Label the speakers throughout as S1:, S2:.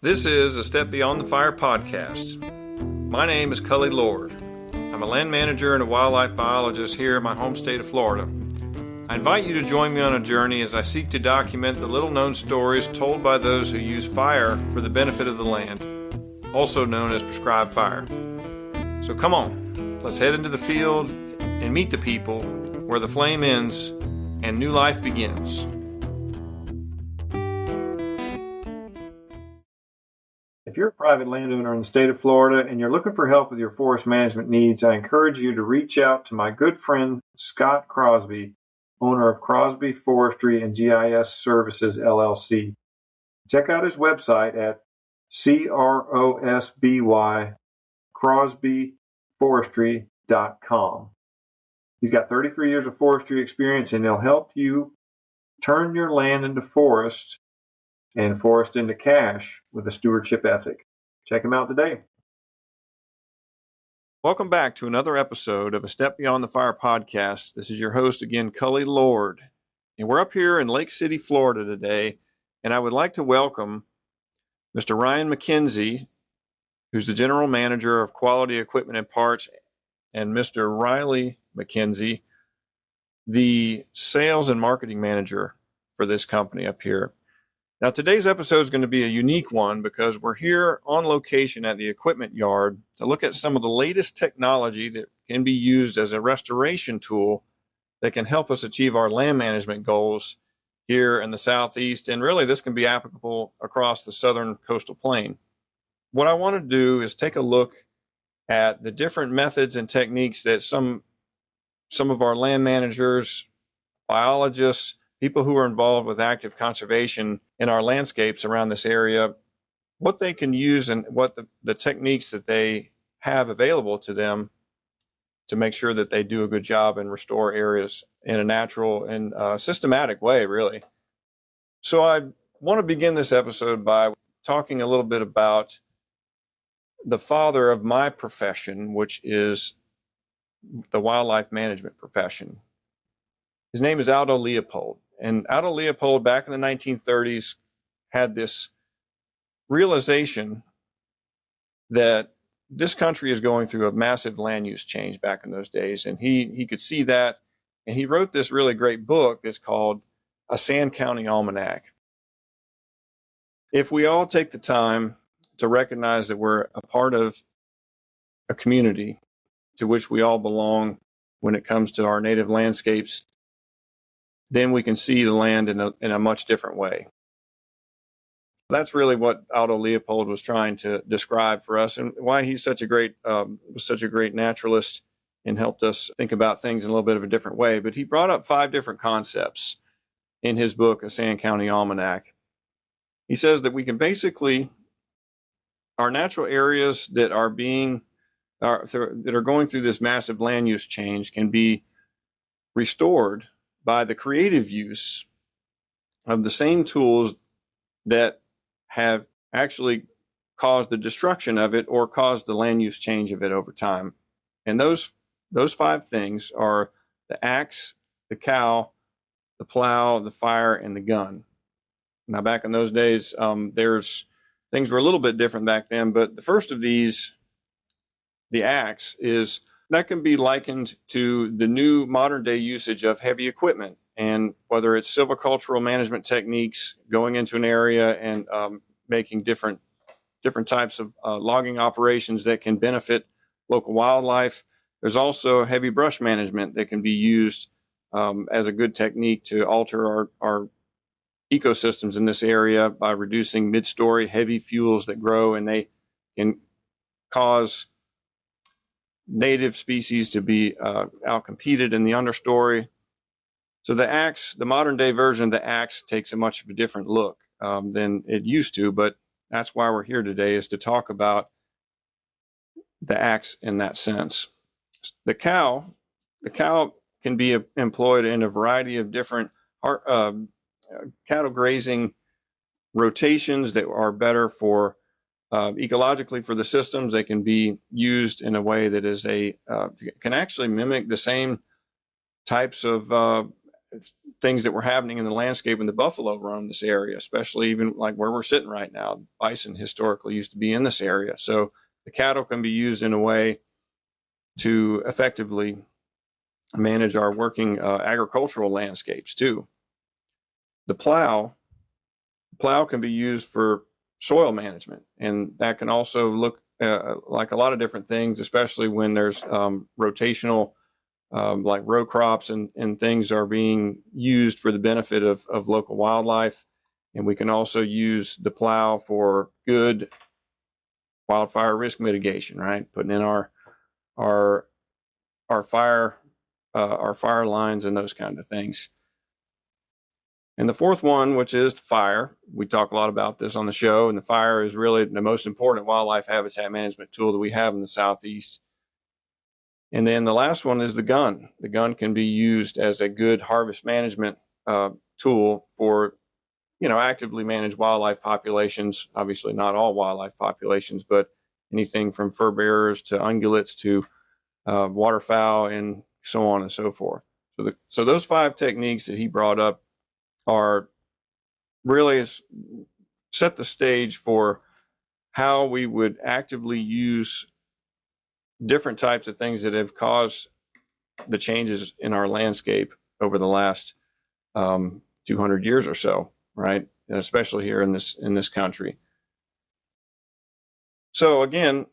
S1: This is a Step Beyond the Fire podcast. My name is Cully Lord. I'm a land manager and a wildlife biologist here in my home state of Florida. I invite you to join me on a journey as I seek to document the little-known stories told by those who use fire for the benefit of the land, also known as prescribed fire. So come on, let's head into the field and meet the people where the flame ends and new life begins. If you're a private landowner in the state of Florida and you're looking for help with your forest management needs, I encourage you to reach out to my good friend Scott Crosby, owner of Crosby Forestry and GIS Services, LLC. Check out his website at crosbyforestry.com. He's got 33 years of forestry experience, and he'll help you turn your land into forest and forest into cash with a stewardship ethic. Check him out today. Welcome back to another episode of A Step Beyond the Fire podcast. This is your host again, Cully Lord. And we're up here in Lake City, Florida today, and I would like to welcome Mr. Ryan McKenzie, who's the General Manager of Quality Equipment and Parts, and Mr. Riley McKenzie, the Sales and Marketing Manager for this company up here. Now, today's episode is going to be a unique one because we're here on location at the equipment yard to look at some of the latest technology that can be used as a restoration tool that can help us achieve our land management goals here in the Southeast. And really, this can be applicable across the southern coastal plain. What I want to do is take a look at the different methods and techniques that some of our land managers, biologists, people who are involved with active conservation in our landscapes around this area, what they can use and what the techniques that they have available to them to make sure that they do a good job and restore areas in a natural and systematic way, really. So I want to begin this episode by talking a little bit about the father of my profession, which is the wildlife management profession. His name is Aldo Leopold. And Aldo Leopold, back in the 1930s, had this realization that this country is going through a massive land use change back in those days. And he could see that. And he wrote this really great book that's called A Sand County Almanac. If we all take the time to recognize that we're a part of a community to which we all belong when it comes to our native landscapes, then we can see the land in a much different way. That's really what Aldo Leopold was trying to describe for us, and why he's such a great naturalist and helped us think about things in a little bit of a different way. But he brought up 5 different concepts in his book, A Sand County Almanac. He says that we can basically, our natural areas that are going through this massive land use change can be restored by the creative use of the same tools that have actually caused the destruction of it or caused the land use change of it over time. And those 5 things are the axe, the cow, the plow, the fire, and the gun. Now, back in those days, things were a little bit different back then, but the first of these, the axe, that can be likened to the new modern day usage of heavy equipment, and whether it's silvicultural management techniques, going into an area and making different types of logging operations that can benefit local wildlife. There's also heavy brush management that can be used as a good technique to alter our ecosystems in this area by reducing mid-story heavy fuels that grow, and they can cause native species to be outcompeted in the understory. So the axe, the modern day version of the axe, takes a much of a different look than it used to, but that's why we're here today, is to talk about the axe in that sense. The cow can be employed in a variety of different cattle grazing rotations that are better for ecologically for the systems. They can be used in a way that is can actually mimic the same types of things that were happening in the landscape when the buffalo roamed this area, especially even like where we're sitting right now. Bison historically used to be in this area. So the cattle can be used in a way to effectively manage our working agricultural landscapes too. The plow can be used for soil management, and that can also look like a lot of different things, especially when there's rotational like row crops and things are being used for the benefit of local wildlife. And we can also use the plow for good wildfire risk mitigation, right? Putting in our fire lines and those kind of things. And the fourth one, which is fire, we talk a lot about this on the show, and the fire is really the most important wildlife habitat management tool that we have in the Southeast. And then the last one is the gun. The gun can be used as a good harvest management tool for, actively manage wildlife populations. Obviously not all wildlife populations, but anything from fur bearers to ungulates to waterfowl and so on and so forth. So those 5 techniques that he brought up are really set the stage for how we would actively use different types of things that have caused the changes in our landscape over the last 200 years or so, right? Especially here in this country. So again,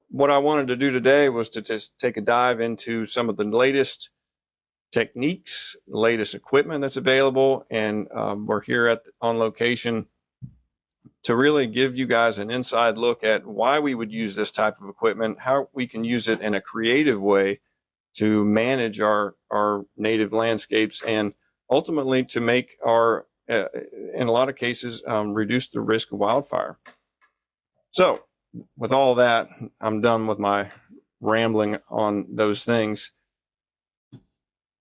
S1: what I wanted to do today was to just take a dive into some of the latest techniques, the latest equipment that's available, and we're here on location to really give you guys an inside look at why we would use this type of equipment, how we can use it in a creative way to manage our native landscapes, and ultimately to make our, in a lot of cases, reduce the risk of wildfire. So with all that, I'm done with my rambling on those things.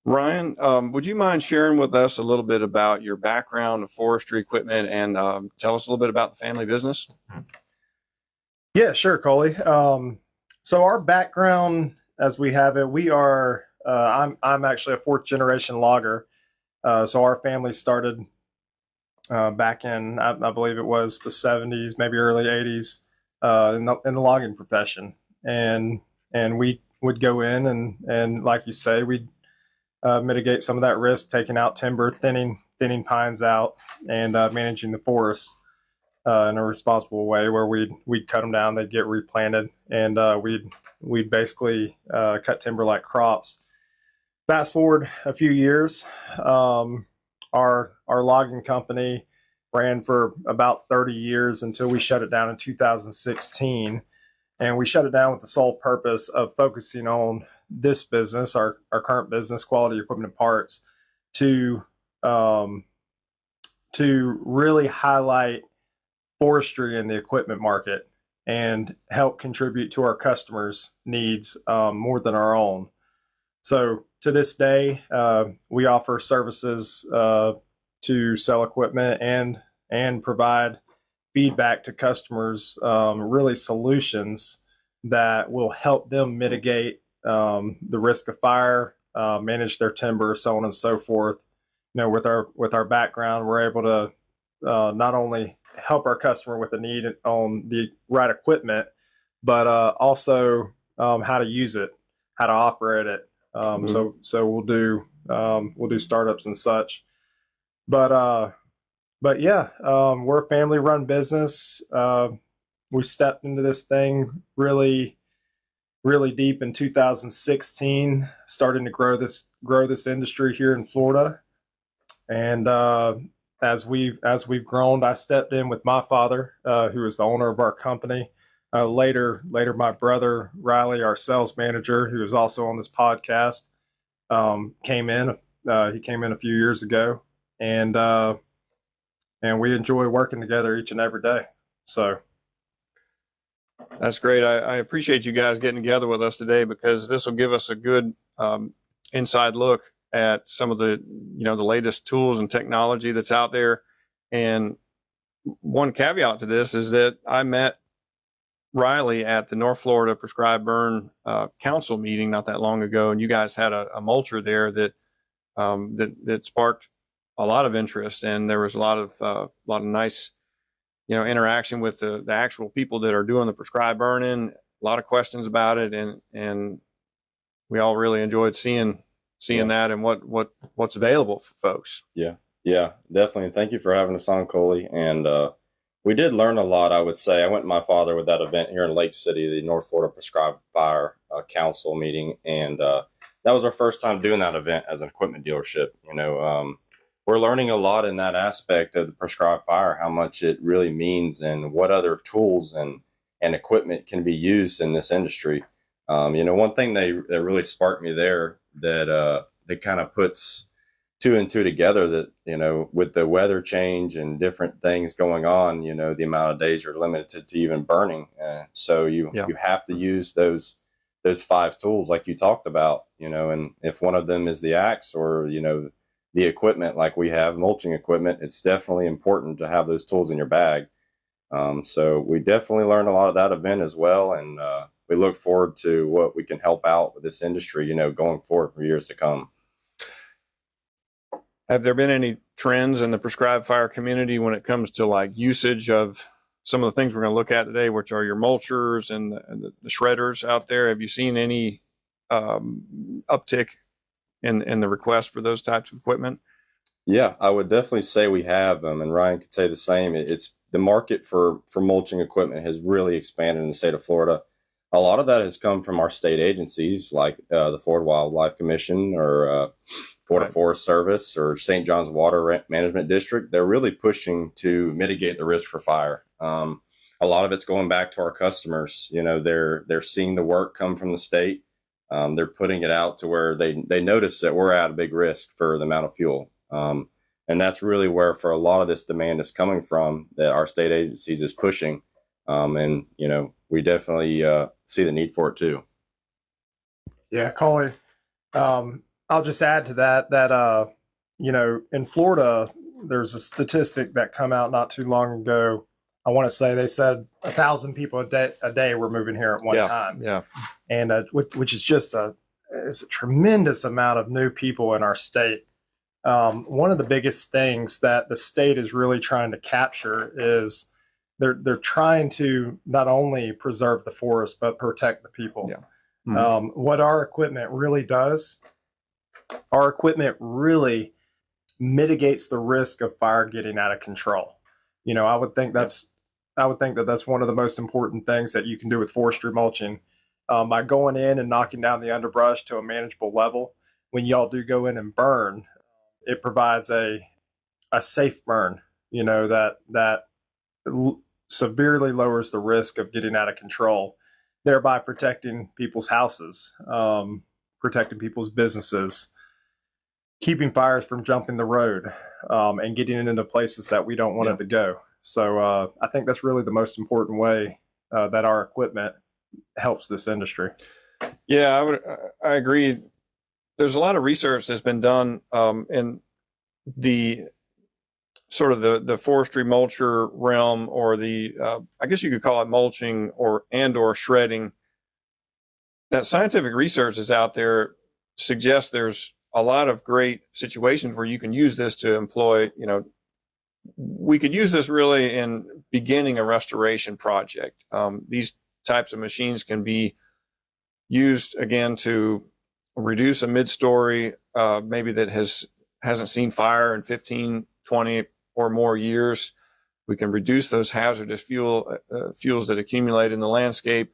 S1: Ryan, would you mind sharing with us a little bit about your background in forestry equipment and tell us a little bit about the family business?
S2: Yeah, sure, Coley. So our background, as we have it, we are. I'm actually a 4th generation logger. So our family started back in, I believe it was the 70s, maybe early 80s, in the logging profession, and we would go in and like you say, we'd mitigate some of that risk, taking out timber, thinning pines out, and managing the forest in a responsible way, where we'd cut them down, they'd get replanted, and we'd basically cut timber like crops. Fast forward a few years, our logging company ran for about 30 years until we shut it down in 2016, and we shut it down with the sole purpose of focusing on this business, our current business, Quality Equipment Parts, to really highlight forestry in the equipment market and help contribute to our customers' needs more than our own. So to this day, we offer services to sell equipment and provide feedback to customers, really solutions that will help them mitigate the risk of fire, manage their timber, so on and so forth. With our background, we're able to not only help our customer with the need on the right equipment, but also how to use it, how to operate it. So we'll do startups and such. But yeah, we're a family-run business. We stepped into this thing really deep in 2016, starting to grow this industry here in Florida. And as we've grown, I stepped in with my father, who is the owner of our company. Later, my brother Riley, our sales manager, who is also on this podcast, came in. He came in a few years ago, and we enjoy working together each and every day. So.
S1: That's great. I appreciate you guys getting together with us today, because this will give us a good inside look at some of the latest tools and technology that's out there. And one caveat to this is that I met Riley at the North Florida Prescribed Burn Council meeting not that long ago, and you guys had a mulcher there that that sparked a lot of interest, and there was a lot of nice, interaction with the actual people that are doing the prescribed burning. A lot of questions about it, and we all really enjoyed seeing that and what's available for folks.
S3: Yeah, definitely. And thank you for having us on, Coley. And we did learn a lot, I would say. I went with my father with that event here in Lake City, the North Florida Prescribed Fire Council meeting, and that was our first time doing that event as an equipment dealership. We're learning a lot in that aspect of the prescribed fire, how much it really means and what other tools and equipment can be used in this industry. One thing that really sparked me there that kind of puts two and two together, that, with the weather change and different things going on, the amount of days you're limited to even burning. So you have to use those 5 tools like you talked about, and if one of them is the axe or, the equipment like we have, mulching equipment, it's definitely important to have those tools in your bag. So we definitely learned a lot of that event as well. And we look forward to what we can help out with this industry, going forward for years to come.
S1: Have there been any trends in the prescribed fire community when it comes to like usage of some of the things we're going to look at today, which are your mulchers and the shredders out there? Have you seen any uptick in the request for those types of equipment?
S3: Yeah, I would definitely say we have, and Ryan could say the same. It's the market for mulching equipment has really expanded in the state of Florida. A lot of that has come from our state agencies like the Florida Wildlife Commission or Florida Forest Service or St. John's Water Management District. They're really pushing to mitigate the risk for fire. A lot of it's going back to our customers. They're seeing the work come from the state. They're putting it out to where they notice that we're at a big risk for the amount of fuel. And that's really where for a lot of this demand is coming from, that our state agencies is pushing. And we definitely see the need for it too.
S2: Yeah, Coley, I'll just add to that in Florida, there's a statistic that come out not too long ago. I want to say they said 1,000 people a day were moving here at one time.
S1: Yeah.
S2: And which is just it's a tremendous amount of new people in our state. One of the biggest things that the state is really trying to capture is they're trying to not only preserve the forest, but protect the people.
S1: Yeah. Mm-hmm.
S2: What our equipment really does, our equipment really mitigates the risk of fire getting out of control. I would think that's one of the most important things that you can do with forestry mulching, by going in and knocking down the underbrush to a manageable level. When y'all do go in and burn, it provides a safe burn, that severely lowers the risk of getting out of control, thereby protecting people's houses, protecting people's businesses, keeping fires from jumping the road, and getting it into places that we don't want it to go. So I think that's really the most important way that our equipment helps this industry.
S1: Yeah, I agree. There's a lot of research that's been done in the sort of the forestry mulcher realm, or the I guess you could call it mulching or shredding. That scientific research is out there suggests there's a lot of great situations where you can use this to employ. We could use this really in beginning a restoration project. These types of machines can be used again to reduce a mid-story, maybe that hasn't seen fire in 15, 20 or more years. We can reduce those hazardous fuels that accumulate in the landscape.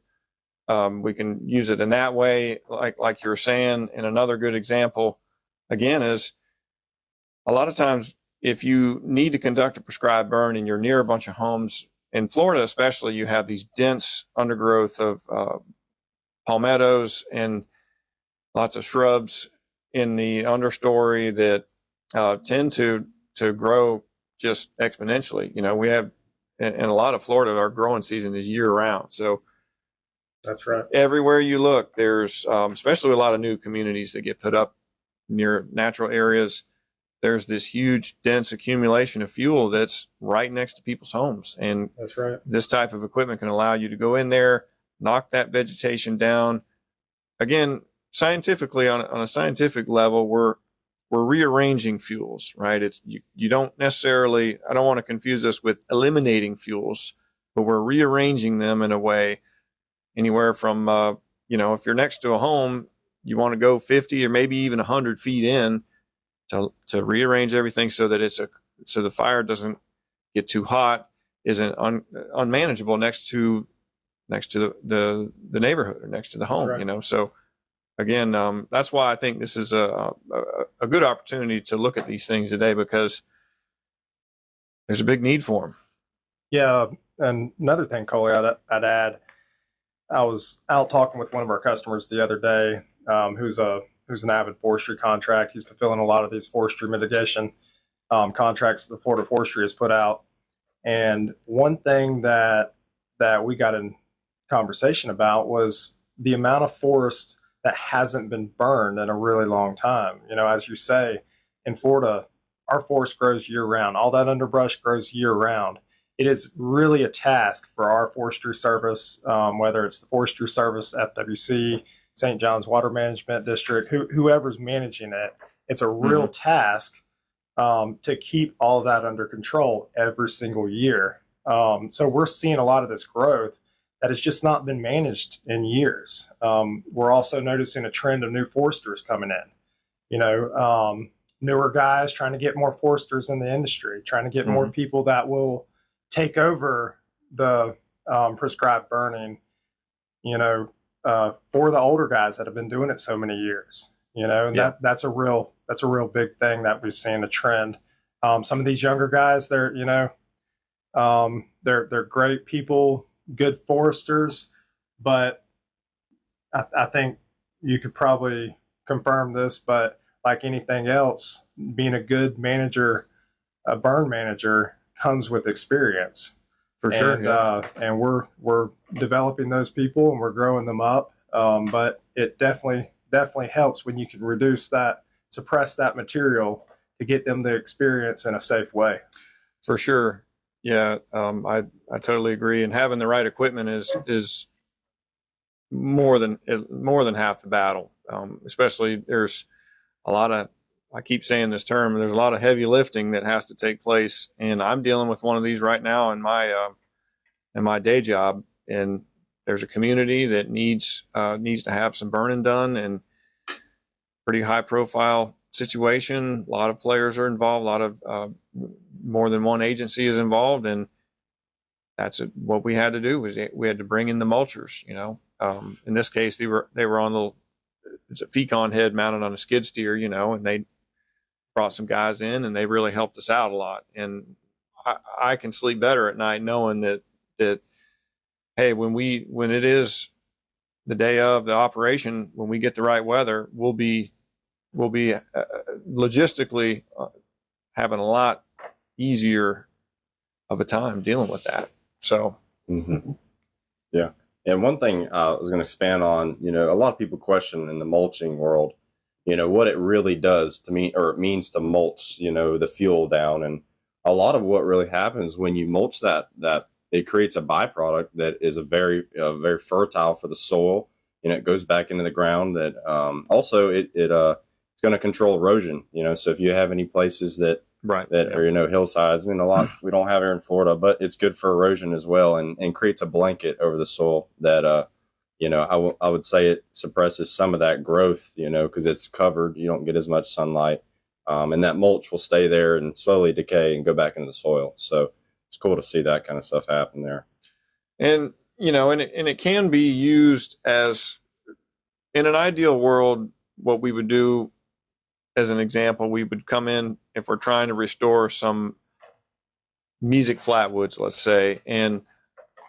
S1: We can use it in that way, like you were saying. And another good example, again, is a lot of times if you need to conduct a prescribed burn and you're near a bunch of homes, in Florida especially, you have these dense undergrowth of palmettos and lots of shrubs in the understory that tend to grow just exponentially. We have, in a lot of Florida, our growing season is year round. So
S2: that's right.
S1: Everywhere you look, there's especially a lot of new communities that get put up near natural areas. There's this huge dense accumulation of fuel that's right next to people's homes. And
S2: that's right.
S1: This type of equipment can allow you to go in there, knock that vegetation down. Again, scientifically, on a scientific level, we're rearranging fuels, right? It's you don't necessarily, I don't want to confuse this with eliminating fuels, but we're rearranging them in a way anywhere from, if you're next to a home, you want to go 50 or maybe even 100 feet in to rearrange everything so that so the fire doesn't get too hot, isn't unmanageable next to the neighborhood or next to the home,
S2: right.
S1: So again, that's why I think this is a good opportunity to look at these things today, because there's a big need for them.
S2: Yeah, and another thing, Coley, I'd add, I was out talking with one of our customers the other day, who's an avid forestry contract. He's fulfilling a lot of these forestry mitigation contracts that the Florida Forestry has put out. And one thing that we got in conversation about was the amount of forest that hasn't been burned in a really long time. As you say, in Florida, our forest grows year round. All that underbrush grows year round. It is really a task for our forestry service, whether it's the Forestry Service, FWC, St. John's Water Management District, whoever's managing it. It's a real task to keep all that under control every single year. So we're seeing a lot of this growth that has just not been managed in years. We're also noticing a trend of new foresters coming in. Newer guys trying to get more foresters in the industry, trying to get more people that will take over the prescribed burning, for the older guys that have been doing it so many years. That's a real big thing that we've seen a trend. Some of these younger guys, they're great people, good foresters, but I think you could probably confirm this, but like anything else, being a good manager, a burn manager, comes with experience.
S1: For sure.
S2: And we're developing those people and we're growing them up. But it definitely helps when you can suppress that material to get them the experience in a safe way.
S1: For sure. Yeah. I totally agree. And having the right equipment is more than half the battle. Especially there's a lot of, I keep saying this term, there's a lot of heavy lifting that has to take place. And I'm dealing with one of these right now in my day job. And there's a community that needs to have some burning done, and pretty high profile situation. A lot of players are involved. A lot of more than one agency is involved. And that's what we had to do was we had to bring in the mulchers, in this case, they were on it's a Fecon head mounted on a skid steer, and they brought some guys in and they really helped us out a lot. And I can sleep better at night knowing that, hey, when it is the day of the operation, when we get the right weather, we'll be logistically having a lot easier of a time dealing with that. So,
S3: yeah. And one thing I was going to expand on, a lot of people question in the mulching world, what it really does to me, or it means to mulch, the fuel down. And a lot of what really happens when you mulch that it creates a byproduct that is very fertile for the soil. It goes back into the ground. That also it's going to control erosion. So if you have any places that are hillsides, a lot we don't have here in Florida, but it's good for erosion as well, and creates a blanket over the soil that I would say it suppresses some of that growth, because it's covered. You don't get as much sunlight, and that mulch will stay there and slowly decay and go back into the soil. So it's cool to see that kind of stuff happen there.
S1: And and it can be used as, in an ideal world, what we would do, as an example, we would come in if we're trying to restore some mesic flatwoods, let's say, and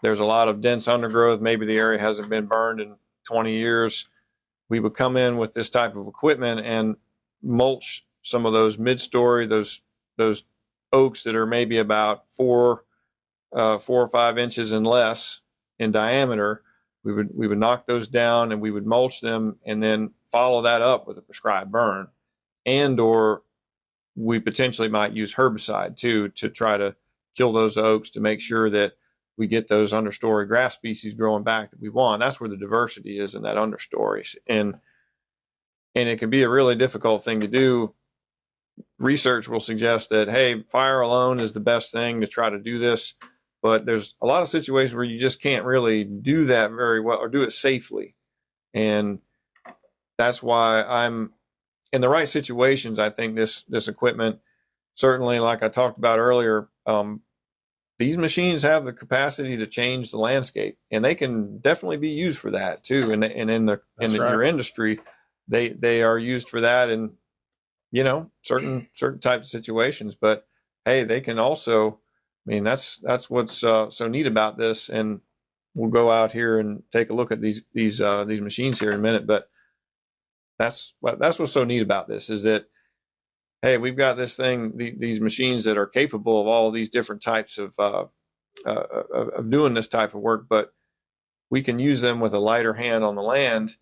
S1: there's a lot of dense undergrowth. Maybe the area hasn't been burned in 20 years. We would come in with this type of equipment and mulch some of those mid-story, those oaks that are maybe about 4 or 5 inches and less in diameter. We would knock those down and we would mulch them, and then follow that up with a prescribed burn. And or we potentially might use herbicide too, to try to kill those oaks, to make sure that we get those understory grass species growing back that we want. That's where the diversity is in that understory. And it can be a really difficult thing to do research will suggest that, hey, fire alone is the best thing to try to do this. But there's a lot of situations where you just can't really do that very well or do it safely. And that's why I'm in the right situations. I think this equipment, certainly, like I talked about earlier, these machines have the capacity to change the landscape, and they can definitely be used for that too. And your industry, they are used for that, and certain types of situations. But hey, they can also. I mean, that's what's so neat about this, and we'll go out here and take a look at these machines here in a minute. But that's what's so neat about this is that, hey, we've got this thing, these machines that are capable of all these different types of doing this type of work, but we can use them with a lighter hand on the land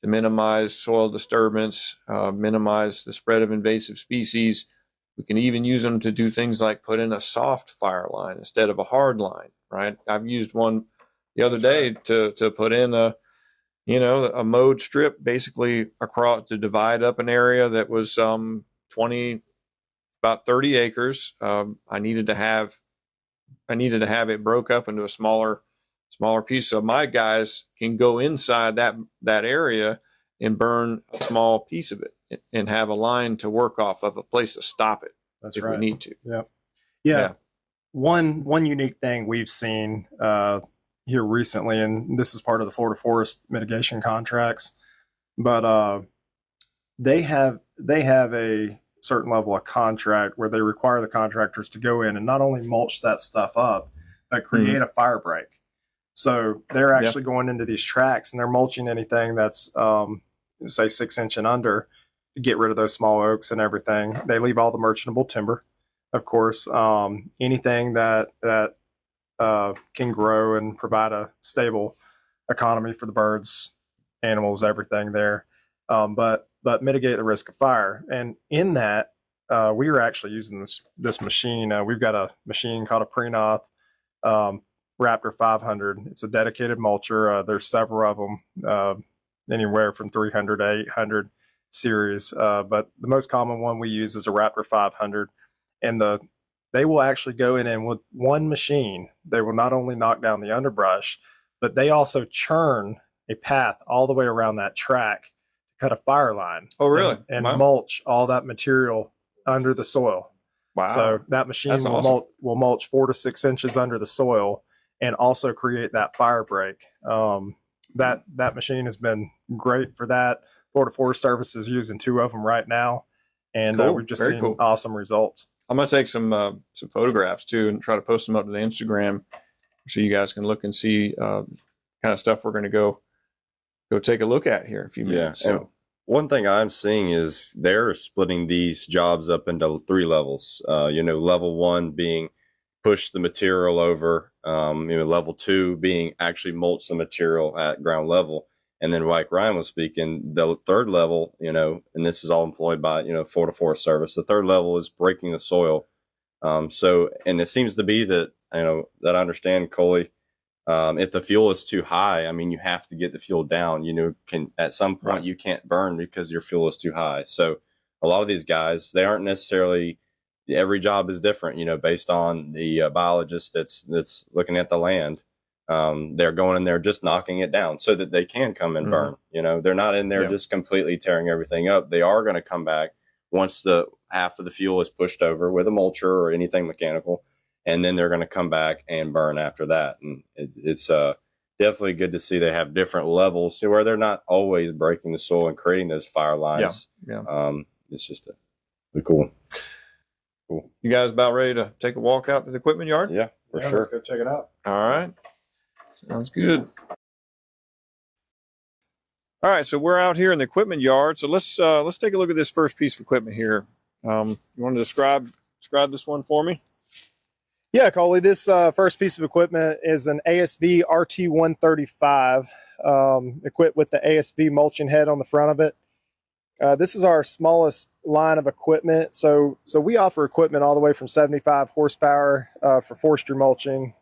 S1: to minimize soil disturbance, minimize the spread of invasive species. We can even use them to do things like put in a soft fire line instead of a hard line, right? I've used one the other day to put in a mowed strip basically across to divide up an area that was about 30 acres. I needed to have it broke up into a smaller piece, so my guys can go inside that area and burn a small piece of it and have a line to work off of, a place to stop it.
S2: That's
S1: if
S2: right.
S1: we need to.
S2: Yeah. One unique thing we've seen here recently, and this is part of the Florida Forest mitigation contracts, but they have a certain level of contract where they require the contractors to go in and not only mulch that stuff up, but create a fire break. So they're actually going into these tracks and they're mulching anything that's say 6 inch and under to get rid of those small oaks and everything. They leave all the merchantable timber, of course, anything that can grow and provide a stable economy for the birds, animals, everything there, but mitigate the risk of fire. And in that, we are actually using this machine. We've got a machine called a Prenoth Raptor 500. It's a dedicated mulcher. There's several of them, anywhere from 300 to 800 series. But the most common one we use is a Raptor 500. And they will actually go in and with one machine, they will not only knock down the underbrush, but they also churn a path all the way around that track to cut a fire line.
S1: Oh, really?
S2: And mulch all that material under the soil.
S1: Wow.
S2: So that machine will mulch 4 to 6 inches under the soil and also create that fire break. That machine has been great for that. Florida Forest Service is using 2 of them right now, and we've just seen awesome results.
S1: I'm going to take some photographs too and try to post them up to the Instagram so you guys can look and see kind of stuff we're going to go take a look at here in a few minutes.
S3: So one thing I'm seeing is they're splitting these jobs up into 3 levels. Level 1 being push the material over, level 2 being actually mulch the material at ground level. And then like Ryan was speaking, the 3rd level, and this is all employed by, Florida Forest Service. The 3rd level is breaking the soil. And it seems to be that, that I understand, Coley, if the fuel is too high, I mean, you have to get the fuel down, at some point you can't burn because your fuel is too high. So a lot of these guys, they aren't necessarily, every job is different, based on the biologist that's looking at the land. They're going in there just knocking it down so that they can come and burn. They're not in there just completely tearing everything up. They are going to come back once the half of the fuel is pushed over with a mulcher or anything mechanical, and then they're going to come back and burn after that. And it's definitely good to see they have different levels where they're not always breaking the soil and creating those fire lines. It's just really cool.
S1: You guys about ready to take a walk out to the equipment yard?
S3: Yeah, for sure.
S2: Let's go check it out.
S1: All right. Sounds good. All right, so we're out here in the equipment yard. So let's take a look at this first piece of equipment here. You want to describe this one for me?
S2: Yeah, Coley. This first piece of equipment is an ASV RT135, equipped with the ASV mulching head on the front of it. This is our smallest line of equipment. So we offer equipment all the way from 75 horsepower for forestry mulching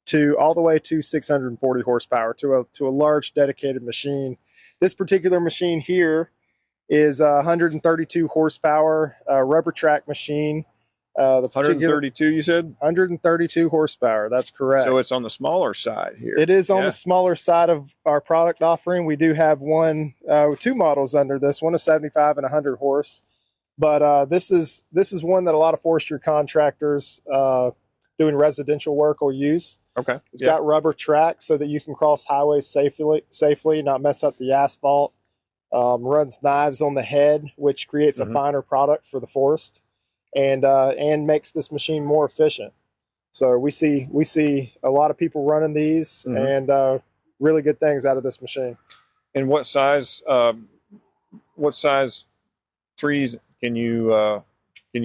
S2: to all the way to 640 horsepower to a large dedicated machine. This particular machine here is a 132 horsepower rubber track machine. The
S1: 132, you said?
S2: 132 horsepower. That's correct.
S1: So it's on the smaller side here.
S2: It is on the smaller side of our product offering. We do have two models under this one, a 75 and 100 horse. But this is one that a lot of forestry contractors doing residential work will use.
S1: Okay.
S2: It's got rubber tracks so that you can cross highways safely, not mess up the asphalt. Runs knives on the head, which creates a finer product for the forest, and makes this machine more efficient. So we see a lot of people running these and really good things out of this machine.
S1: And what size trees can you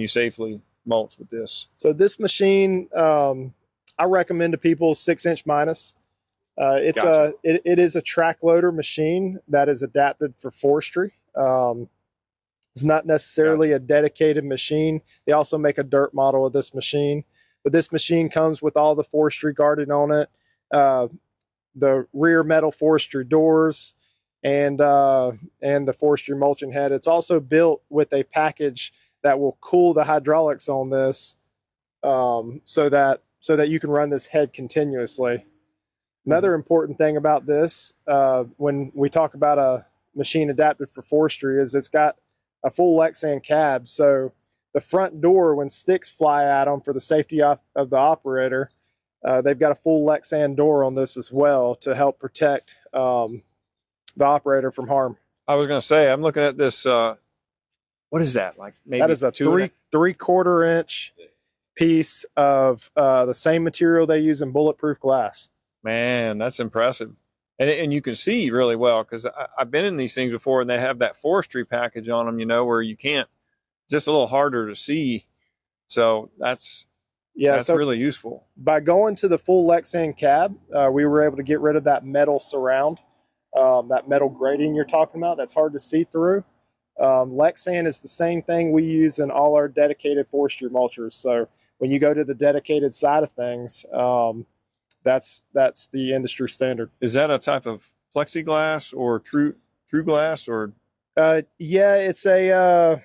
S1: safely mulch with this?
S2: So this machine, I recommend to people 6-inch minus.
S1: Gotcha.
S2: It is a track loader machine that is adapted for forestry. It's not necessarily a dedicated machine. They also make a dirt model of this machine, but this machine comes with all the forestry guarding on it, the rear metal forestry doors, and the forestry mulching head. It's also built with a package that will cool the hydraulics on this, so that you can run this head continuously. Another important thing about this, when we talk about a machine adapted for forestry, is it's got a full Lexan cab. So the front door, when sticks fly at them for the safety of the operator, they've got a full Lexan door on this as well to help protect the operator from harm.
S1: I was going to say, I'm looking at this. What is that? Like maybe
S2: that is a 3/4 inch piece of the same material they use in bulletproof glass.
S1: Man, that's impressive. And you can see really well, because I've been in these things before and they have that forestry package on them, where you can't, it's just a little harder to see. So that's really useful. By
S2: going to the full Lexan cab, we were able to get rid of that metal surround, that metal grating you're talking about. That's hard to see through. Lexan is the same thing we use in all our dedicated forestry mulchers. So when you go to the dedicated side of things, that's the industry standard.
S1: Is that a type of plexiglass or true glass or?
S2: Yeah, it's a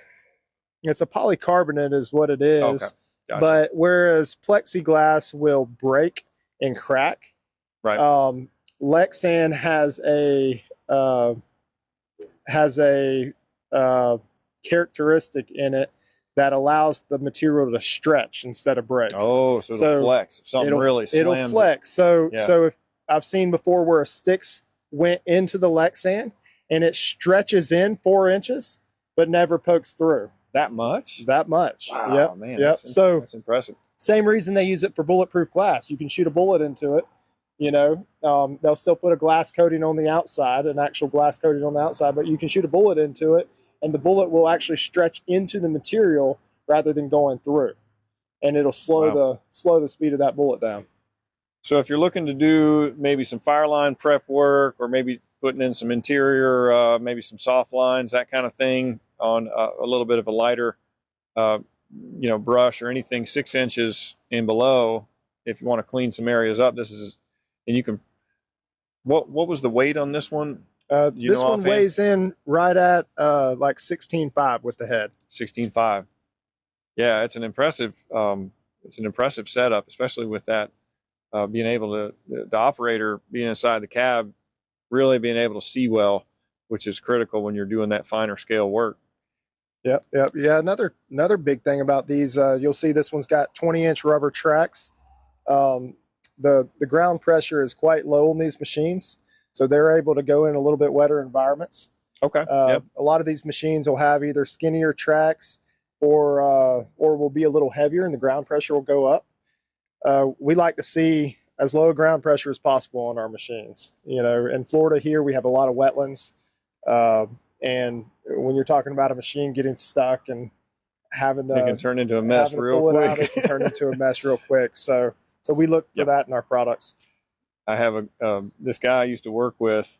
S2: polycarbonate is what it is.
S1: Okay. Gotcha.
S2: But whereas plexiglass will break and crack,
S1: right?
S2: Lexan has a characteristic in it that allows the material to stretch instead of break.
S1: Oh, so it'll flex. If something really slams
S2: it'll flex. So if I've seen before where sticks went into the Lexan and it stretches in 4 inches, but never pokes through.
S1: That much?
S2: That much.
S1: Wow,
S2: yep.
S1: Man.
S2: Yep.
S1: That's impressive.
S2: Same reason they use it for bulletproof glass. You can shoot a bullet into it. They'll still put a glass coating on the outside, an actual glass coating on the outside, but you can shoot a bullet into it, and the bullet will actually stretch into the material rather than going through, and it'll slow the speed of that bullet down.
S1: So if you're looking to do maybe some fire line prep work, or maybe putting in some interior, maybe some soft lines, that kind of thing, on a little bit of a lighter, brush or anything 6 inches and below, if you want to clean some areas up, this is, and you can. What was the weight on this one?
S2: This one weighs in right at like 16.5 with the head.
S1: 16.5. Yeah, it's an impressive setup, especially with that being able to, the operator being inside the cab, really being able to see well, which is critical when you're doing that finer scale work.
S2: Yep. Yeah, another big thing about these, you'll see this one's got 20-inch rubber tracks. The ground pressure is quite low on these machines, so they're able to go in a little bit wetter environments.
S1: Okay.
S2: A lot of these machines will have either skinnier tracks or will be a little heavier, and the ground pressure will go up. We like to see as low a ground pressure as possible on our machines. In Florida here, we have a lot of wetlands, and when you're talking about a machine getting stuck and having to,
S1: it can turn into a mess real quick.
S2: It can turn into a mess real quick. So we look for that in our products.
S1: I have this guy I used to work with,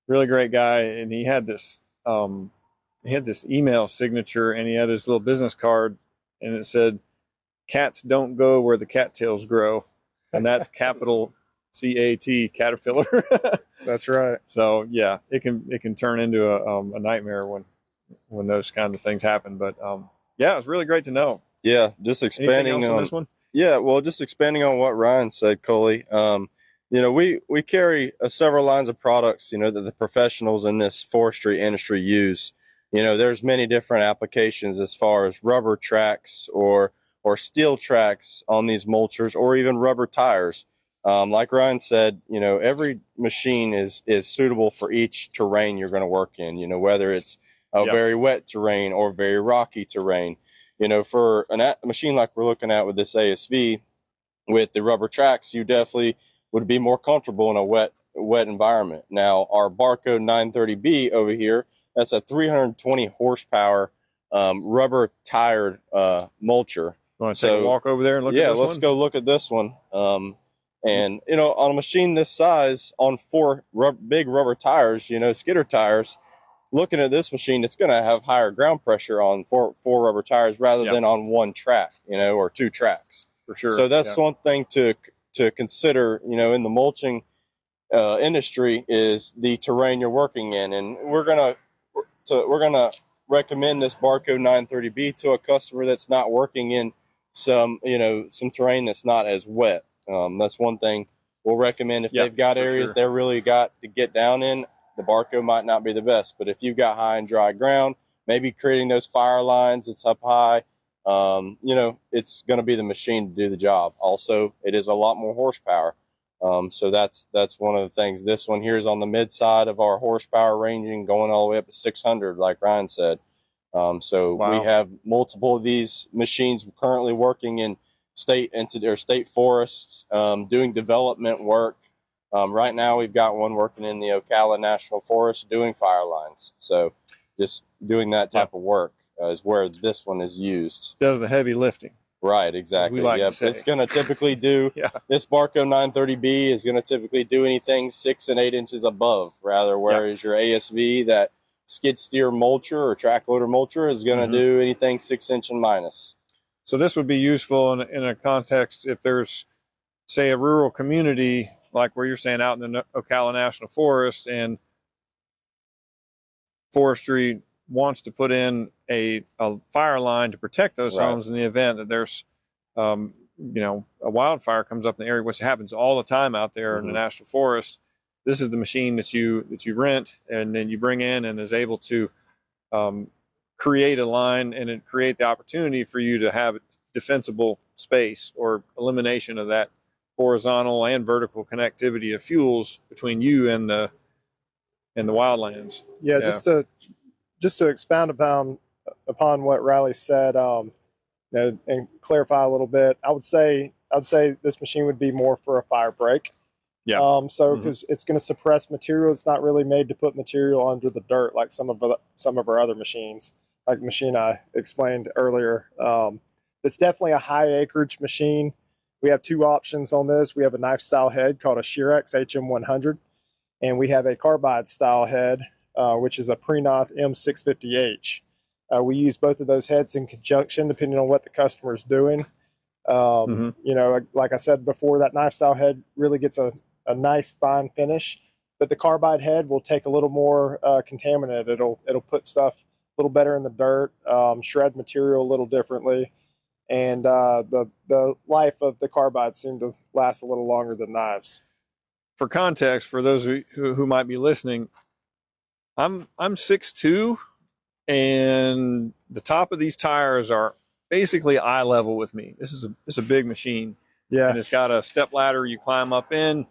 S1: really great guy, and he had this email signature, and he had this little business card, and it said, "Cats don't go where the cattails grow," and that's capital CAT, Caterpillar.
S2: That's right.
S1: So yeah, it can turn into a nightmare when when those kind of things happen. But yeah, it's really great to know.
S3: Yeah, just
S1: Anything
S3: expanding
S1: else on this one?
S3: Yeah, well, just expanding on what Ryan said, Coley. We carry several lines of products, that the professionals in this forestry industry use. There's many different applications as far as rubber tracks or steel tracks on these mulchers, or even rubber tires. Like Ryan said, every machine is suitable for each terrain you're going to work in. Whether it's a very wet terrain or very rocky terrain. For a machine like we're looking at with this ASV, with the rubber tracks, you definitely would be more comfortable in a wet environment. Now, our Barcode 930B over here, that's a 320 horsepower rubber tired mulcher.
S1: You want to take a walk over there and look at this one?
S3: Yeah, let's go look at this one. And, on a machine this size, on four big rubber tires, skidder tires, looking at this machine, it's going to have higher ground pressure on four rubber tires rather than on one track, or two tracks.
S1: For sure.
S3: So that's one thing to consider, in the mulching industry, is the terrain you're working in. And we're gonna recommend this Barcode 930B to a customer that's not working in some terrain that's not as wet. That's one thing we'll recommend. If they've got areas they really got to get down in, the Barcode might not be the best. But if you've got high and dry ground, maybe creating those fire lines, it's up high, it's going to be the machine to do the job. Also, it is a lot more horsepower. So that's one of the things. This one here is on the mid side of our horsepower ranging, going all the way up to 600, like Ryan said. We have multiple of these machines currently working in state forests, doing development work. Right now, we've got one working in the Ocala National Forest doing fire lines. So just doing that type of work is where this one is used.
S1: Does the heavy lifting.
S3: Right, exactly. It's going to typically do, this Barcode 930B is going to typically do anything 6 and 8 inches above, whereas your ASV, that skid steer mulcher or track loader mulcher, is going to do anything 6 inch and minus.
S1: So this would be useful in a context if there's, say, a rural community like where you're saying out in the Ocala National Forest, and forestry wants to put in a fire line to protect those homes in the event that there's, a wildfire comes up in the area, which happens all the time out there in the National Forest. This is the machine that you rent and then you bring in, and is able to create a line and create the opportunity for you to have defensible space or elimination of that horizontal and vertical connectivity of fuels between you and the wildlands.
S2: Yeah, just to expound upon what Riley said, and clarify a little bit, I would say this machine would be more for a fire break.
S1: Yeah.
S2: Because it's going to suppress material. It's not really made to put material under the dirt like some of our other machines, like the machine I explained earlier. It's definitely a high acreage machine. We have two options on this. We have a knife style head called a Shearex HM100, and we have a carbide style head, which is a Prenoth M650H. We use both of those heads in conjunction, depending on what the customer is doing. Like I said before, that knife style head really gets a nice fine finish, but the carbide head will take a little more contaminant. It'll put stuff a little better in the dirt, shred material a little differently. And the life of the carbide seemed to last a little longer than knives.
S1: For context, for those who might be listening, I'm 6'2", and the top of these tires are basically eye level with me. This is a big machine.
S2: Yeah,
S1: and it's got a step ladder you climb up in.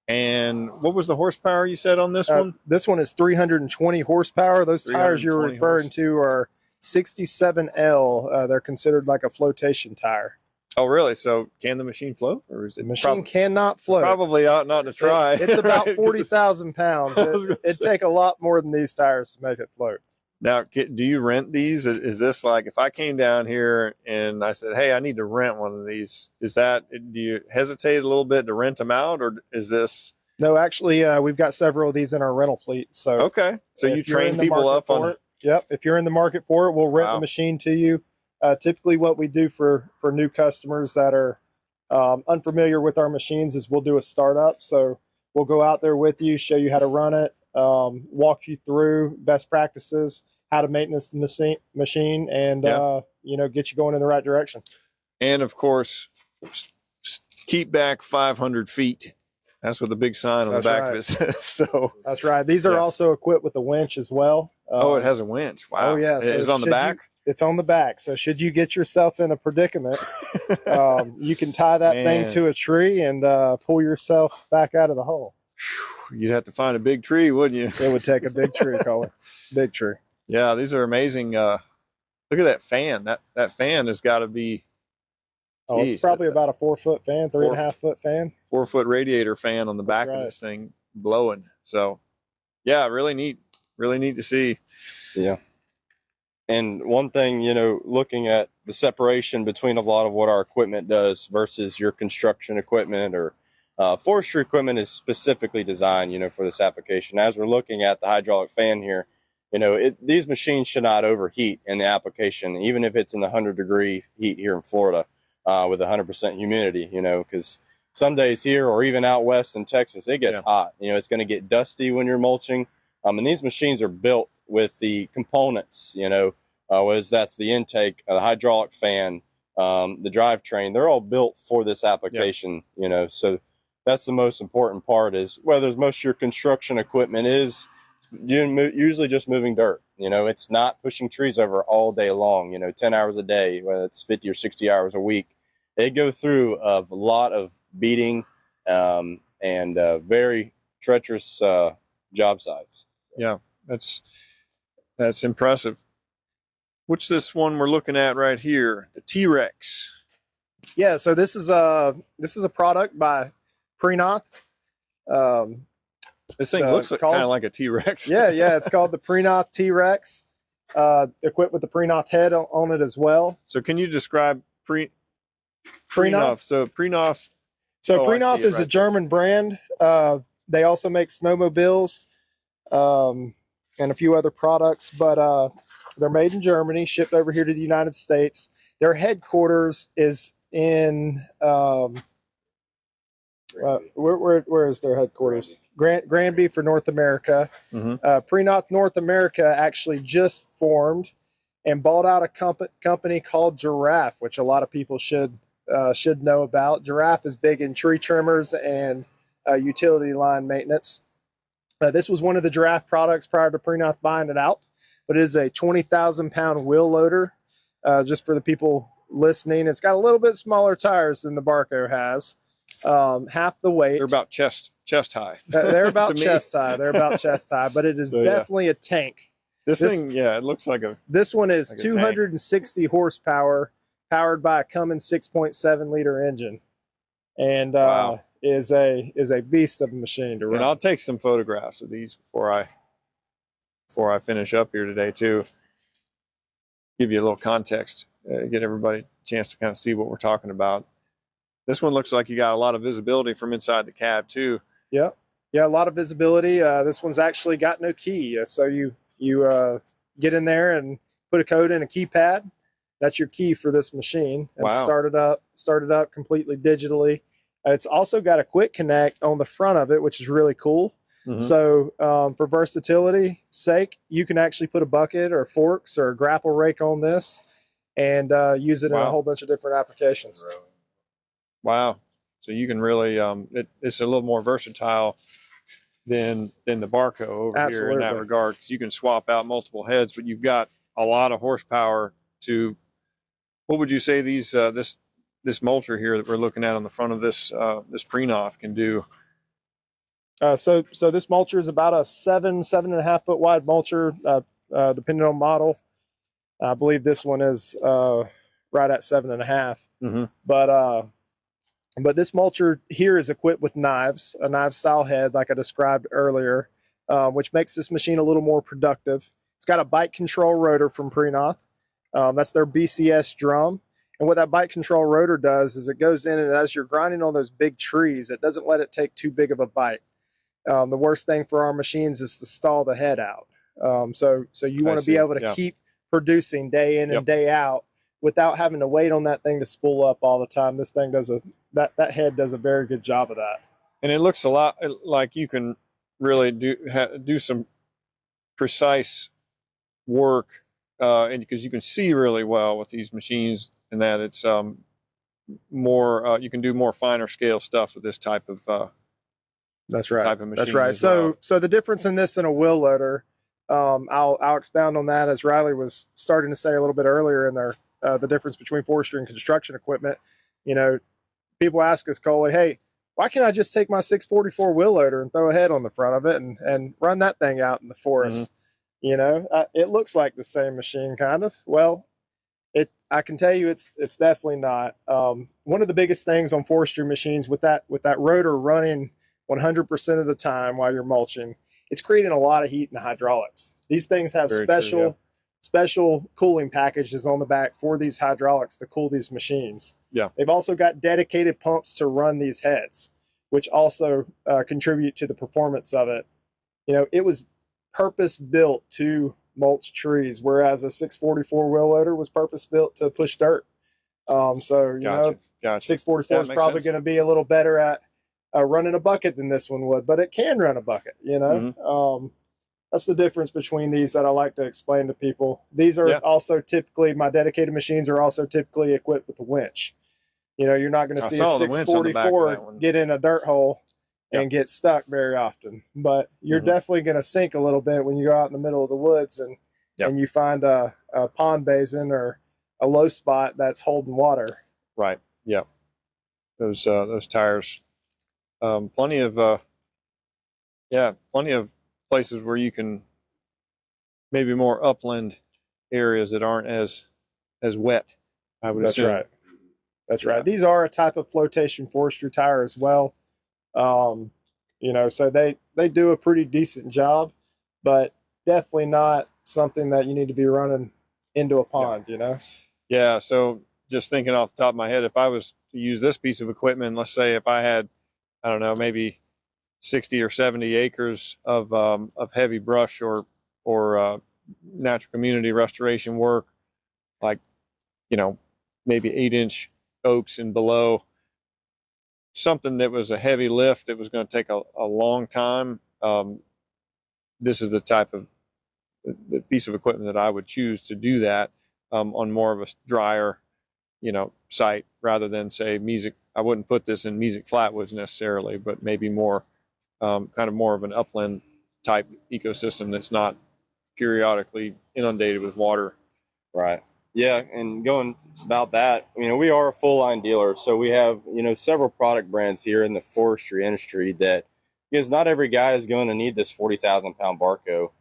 S1: And what was the horsepower you said on this one?
S2: This one is 320 horsepower. Those tires you're referring to are 67L. They're considered like a flotation tire.
S1: Oh, really? So can the machine float, or is it?
S2: The machine cannot float.
S1: Probably ought not to try.
S2: It's about 40,000 pounds. It'd take a lot more than these tires to make it float.
S1: Now, do you rent these? Is this like, if I came down here and I said, hey, I need to rent one of these, do you hesitate a little bit to rent them out, or is this?
S2: No, actually, we've got several of these in our rental fleet. So
S1: okay, so you train people up on it.
S2: Yep, if you're in the market for it, we'll rent the machine to you. Typically, what we do for new customers that are unfamiliar with our machines is we'll do a startup. So we'll go out there with you, show you how to run it, walk you through best practices, how to maintenance the machine, and
S1: Yeah.
S2: get you going in the right direction.
S1: And of course, keep back 500 feet. That's what the big sign on
S2: That's
S1: the back
S2: right.
S1: of it says. So,
S2: That's right. These are
S1: Yeah.
S2: also equipped with a winch as well.
S1: it has a winch. Wow.
S2: Oh yeah, so
S1: It's on the
S2: should
S1: back.
S2: It's on the back. So should you get yourself in a predicament, you can tie that thing
S1: Man.
S2: to a tree and pull yourself back out of the hole.
S1: You'd have to find a big tree, wouldn't you?
S2: It would take a big tree, Colin. Big tree.
S1: Yeah, these are amazing. Look at that fan. That fan has got to be
S2: Oh, it's
S1: Jeez,
S2: probably about a 4-foot fan, 3.5-foot fan.
S1: 4-foot radiator fan on the back
S2: right.
S1: of this thing blowing. So, yeah, really neat. Really neat to see.
S3: Yeah. And one thing, looking at the separation between a lot of what our equipment does versus your construction equipment or forestry equipment is specifically designed, for this application. As we're looking at the hydraulic fan here, these machines should not overheat in the application, even if it's in the 100-degree heat here in Florida with 100% humidity, because some days here or even out west in Texas, it gets hot. It's going to get dusty when you're mulching. And these machines are built with the components, whether that's the intake, the hydraulic fan, the drivetrain, they're all built for this application, so that's the most important part is whether most of your construction equipment is usually just moving dirt. It's not pushing trees over all day long, 10 hours a day, whether it's 50 or 60 hours a week. They go through a lot of beating and very treacherous job sites.
S1: Yeah, that's impressive. What's this one we're looking at right here? The T-Rex.
S2: Yeah, so this is a product by Prenoth.
S1: This thing looks kind of like a T-Rex.
S2: yeah, it's called the Prenoth T-Rex. Equipped with the Prenoth head on it as well.
S1: So can you describe Prenoth? So Prenoth.
S2: Prenoth is a German brand. They also make snowmobiles and a few other products, but they're made in Germany, shipped over here to the United States. Their headquarters is in where is their headquarters? Granby for North America.
S1: Mm-hmm.
S2: Prenoth North America actually just formed and bought out a company called Giraffe, which a lot of people should know about. Giraffe is big in tree trimmers and utility line maintenance. This was one of the Giraffe products prior to Prenoth buying it out, but it is a 20,000-pound wheel loader. Just for the people listening, it's got a little bit smaller tires than the Barco has. Half the weight.
S1: They're about chest high.
S2: They're about chest high. They're about chest high, but it is definitely a tank.
S1: This thing, it looks like a.
S2: This one is
S1: like
S2: 260 horsepower, powered by a Cummins 6.7 liter engine, and
S1: Wow.
S2: is a beast of a machine to run.
S1: And I'll take some photographs of these before I finish up here today too. Give you a little context, get everybody a chance to kind of see what we're talking about. This one looks like you got a lot of visibility from inside the cab too.
S2: Yeah, a lot of visibility. This one's actually got no key, so you get in there and put a code in a keypad. That's your key for this machine, and
S1: Wow.
S2: start it up completely digitally. It's also got a quick connect on the front of it, which is really cool.
S1: Mm-hmm.
S2: So for versatility sake, you can actually put a bucket or forks or a grapple rake on this and use it in a whole bunch of different applications.
S1: Wow. So you can really, it's a little more versatile than the Barco over here in that regard. You can swap out multiple heads, but you've got a lot of horsepower to, what would you say these, this mulcher here that we're looking at on the front of this Prenoth can do?
S2: So this mulcher is about a 7.5 foot wide mulcher, depending on model. I believe this one is right at 7.5.
S1: Mm-hmm.
S2: But this mulcher here is equipped with knives, a knife style head, like I described earlier, which makes this machine a little more productive. It's got a bite control rotor from Prenoth. That's their BCS drum. And what that bite control rotor does is it goes in, and as you're grinding on those big trees, it doesn't let it take too big of a bite. The worst thing for our machines is to stall the head out. So you want to be able to keep producing day in and day out without having to wait on that thing to spool up all the time. This thing does that head does a very good job of that.
S1: And it looks a lot like you can really do some precise work, and because you can see really well with these machines, and that it's more you can do more finer scale stuff with this type of
S2: That's right.
S1: type of machine.
S2: That's right.
S1: as well.
S2: So the difference in this and a wheel loader, I'll expound on that as Riley was starting to say a little bit earlier in there. The difference between forestry and construction equipment. You know, people ask us, Coley, hey, why can't I just take my 644 wheel loader and throw a head on the front of it and run that thing out in the forest? You know, it looks like the same machine, kind of. Well, I can tell you it's definitely not. One of the biggest things on forestry machines with that rotor running 100% of the time while you're mulching, it's creating a lot of heat in the hydraulics. These things have
S1: Very true,
S2: special cooling packages on the back for these hydraulics to cool these machines.
S1: Yeah.
S2: They've also got dedicated pumps to run these heads, which also contribute to the performance of it. You know, it was purpose built to mulch trees, whereas a 644 wheel loader was purpose built to push dirt. So, you know, 644 is probably going to be a little better at running a bucket than this one would, but it can run a bucket, you know. That's the difference between these that I like to explain to people. These are also typically, my dedicated machines are also typically equipped with a winch. You know, you're not going to see a 644 get in a dirt hole and get stuck very often, but you're definitely going to sink a little bit when you go out in the middle of the woods and you find a pond basin or a low spot that's holding water.
S1: Right. Yeah. Those tires, plenty of places where you can, maybe more upland areas that aren't as wet, I would assume.
S2: Right. That's right. These are a type of flotation forestry tire as well. You know, so they do a pretty decent job, but definitely not something that you need to be running into a pond, you know?
S1: Yeah. So just thinking off the top of my head, if I was to use this piece of equipment, let's say if I had, I don't know, maybe 60 or 70 acres of heavy brush or natural community restoration work, like, you know, maybe 8-inch oaks and below, something that was a heavy lift that was going to take a long time. This is the type of the piece of equipment that I would choose to do that on more of a drier, you know, site rather than say Mesic. I wouldn't put this in Mesic Flatwoods necessarily, but maybe more kind of more of an upland type ecosystem that's not periodically inundated with water.
S3: Right. Yeah, and going about that, you know, we are a full line dealer, so we have, you know, several product brands here in the forestry industry that, because not every guy is going to need this 40,000-pound Barco,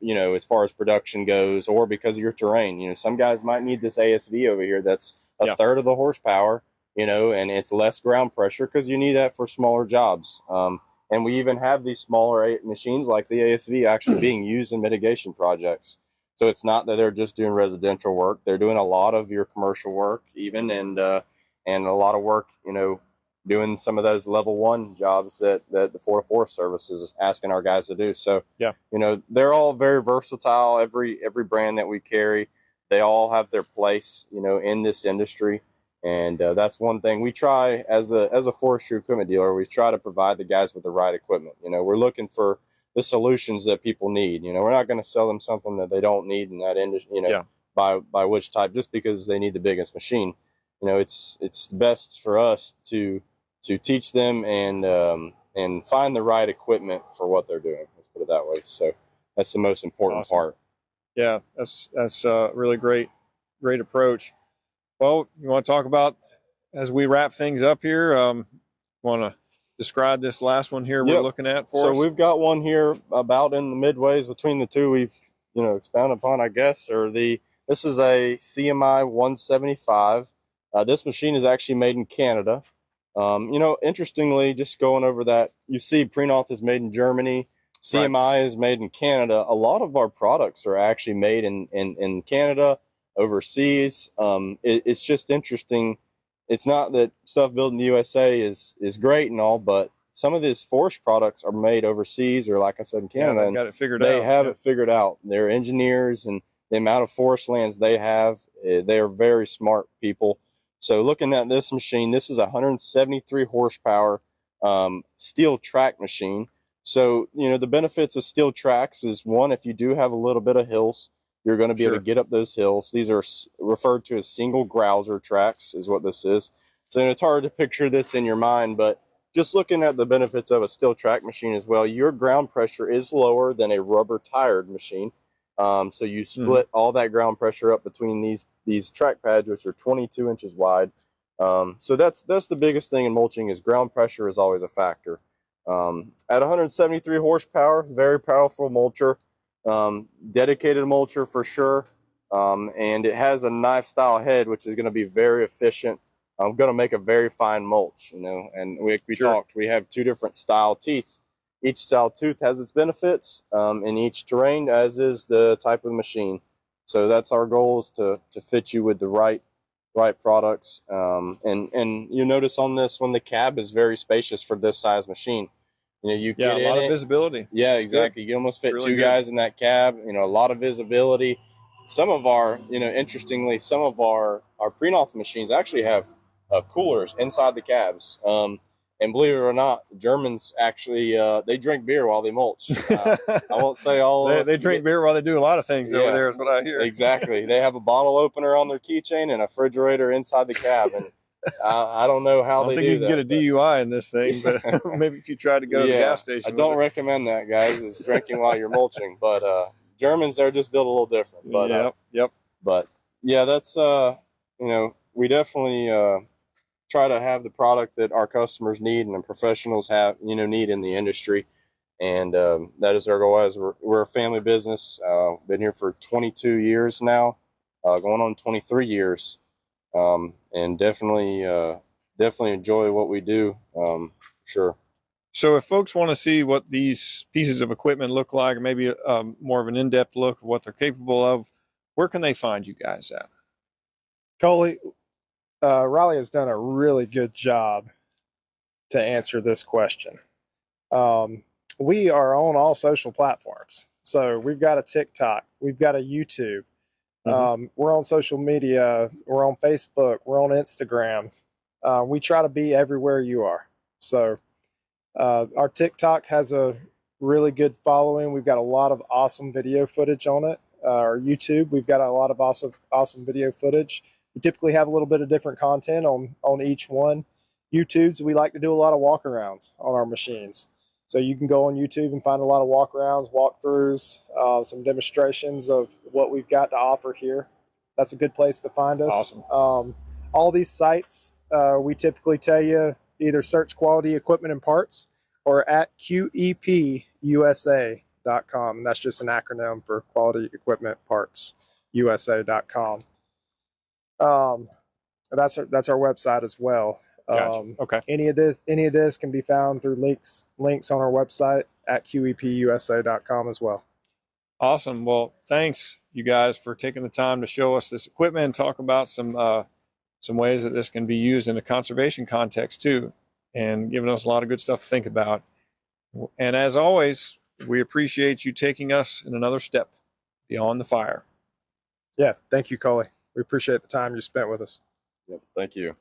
S3: you know, as far as production goes, or because of your terrain. You know, some guys might need this ASV over here that's a third of the horsepower, you know, and it's less ground pressure because you need that for smaller jobs. And we even have these smaller machines like the ASV actually being used in mitigation projects. So it's not that they're just doing residential work; they're doing a lot of your commercial work, even and a lot of work, you know, doing some of those level 1 jobs that the Forest Service is asking our guys to do. So you know, they're all very versatile. Every brand that we carry, they all have their place, you know, in this industry. And that's one thing we try as a forestry equipment dealer. We try to provide the guys with the right equipment. You know, we're looking for the solutions that people need. You know, we're not going to sell them something that they don't need in that industry, you know, by which type, just because they need the biggest machine. You know, it's best for us to teach them and find the right equipment for what they're doing. Let's put it that way. So that's the most important part.
S1: Yeah, that's a really great approach. Well, you want to talk about, as we wrap things up here, want to describe this last one here we're looking at for us?
S3: So we've got one here about in the midways between the two we've, you know, expounded upon, I guess, this is a CMI 175. This machine is actually made in Canada. You know, interestingly, just going over that, you see Prenoth is made in Germany, CMI is made in Canada. A lot of our products are actually made in Canada, overseas. It's just interesting. It's not that stuff built in the USA is great and all, but some of these forest products are made overseas, or like I said, in Canada.
S1: They've got it figured out.
S3: They have it figured out. They're engineers, and the amount of forest lands they have, they are very smart people. So looking at this machine, this is a 173 horsepower steel track machine. So, you know, the benefits of steel tracks is, one, if you do have a little bit of hills, You're going to be able
S1: Sure.
S3: to get up those hills. These are referred to as single grouser tracks is what this is. So it's hard to picture this in your mind, but just looking at the benefits of a steel track machine as well, your ground pressure is lower than a rubber tired machine. So you split all that ground pressure up between these track pads, which are 22 inches wide. So that's the biggest thing in mulching is ground pressure is always a factor. At 173 horsepower, very powerful mulcher, dedicated mulcher for sure. And it has a knife style head, which is going to be very efficient. I'm going to make a very fine mulch, and we
S1: Sure.
S3: talked, we have two different style teeth. Each style tooth has its benefits in each terrain, as is the type of machine. So that's our goal, is to fit you with the right products. And you notice on this one, the cab is very spacious for this size machine. You
S1: Yeah,
S3: get
S1: a lot
S3: in
S1: of
S3: it.
S1: visibility.
S3: Yeah,
S1: It's
S3: exactly. You almost fit
S1: Really
S3: two
S1: good.
S3: guys in that cab. A lot of visibility. Some of our, interestingly, some of our pre-North machines actually have coolers inside the cabs. And believe it or not, the Germans actually they drink beer while they mulch. I won't say all.
S1: They drink beer while they do a lot of things over
S3: Yeah.
S1: there, is what I hear.
S3: Exactly. They have a bottle opener on their keychain and a refrigerator inside the cab, and I don't know
S1: I
S3: how
S1: don't
S3: they
S1: think
S3: do
S1: you can
S3: that.
S1: get a DUI in this thing, but maybe if you try to go to the gas station.
S3: I
S1: with
S3: don't
S1: it.
S3: recommend that, guys. Is drinking while you're mulching, but Germans, they're just built a little different. But
S1: Yep.
S3: but yeah, that's we definitely try to have the product that our customers need and the professionals have need in the industry, and that is our goal. As we're a family business, been here for 22 years now, going on 23 years, and definitely enjoy what we do. Sure.
S1: So if folks want to see what these pieces of equipment look like, or maybe more of an in-depth look of what they're capable of, where can they find you guys at?
S2: Coley, Riley has done a really good job to answer this question. We are on all social platforms. So we've got a TikTok, we've got a YouTube, we're on social media, we're on Facebook, we're on Instagram. We try to be everywhere you are. So our TikTok has a really good following. We've got a lot of awesome video footage on it. Our YouTube, we've got a lot of awesome video footage. We typically have a little bit of different content on each one. YouTube's, we like to do a lot of walkarounds on our machines. So you can go on YouTube and find a lot of walkarounds, walkthroughs, some demonstrations of what we've got to offer here. That's a good place to find us.
S1: Awesome.
S2: All these sites, we typically tell you either search Quality Equipment and Parts or at QEPUSA.com. And that's just an acronym for Quality Equipment Parts USA.com. That's our website as well.
S1: Gotcha. Okay.
S2: Any of this can be found through links on our website at QEPUSA.com as well.
S1: Awesome. Well, thanks you guys for taking the time to show us this equipment and talk about some ways that this can be used in a conservation context too, and giving us a lot of good stuff to think about. And as always, we appreciate you taking us in another step beyond the fire.
S2: Yeah, thank you, Coley. We appreciate the time you spent with us.
S3: Yep. Thank you.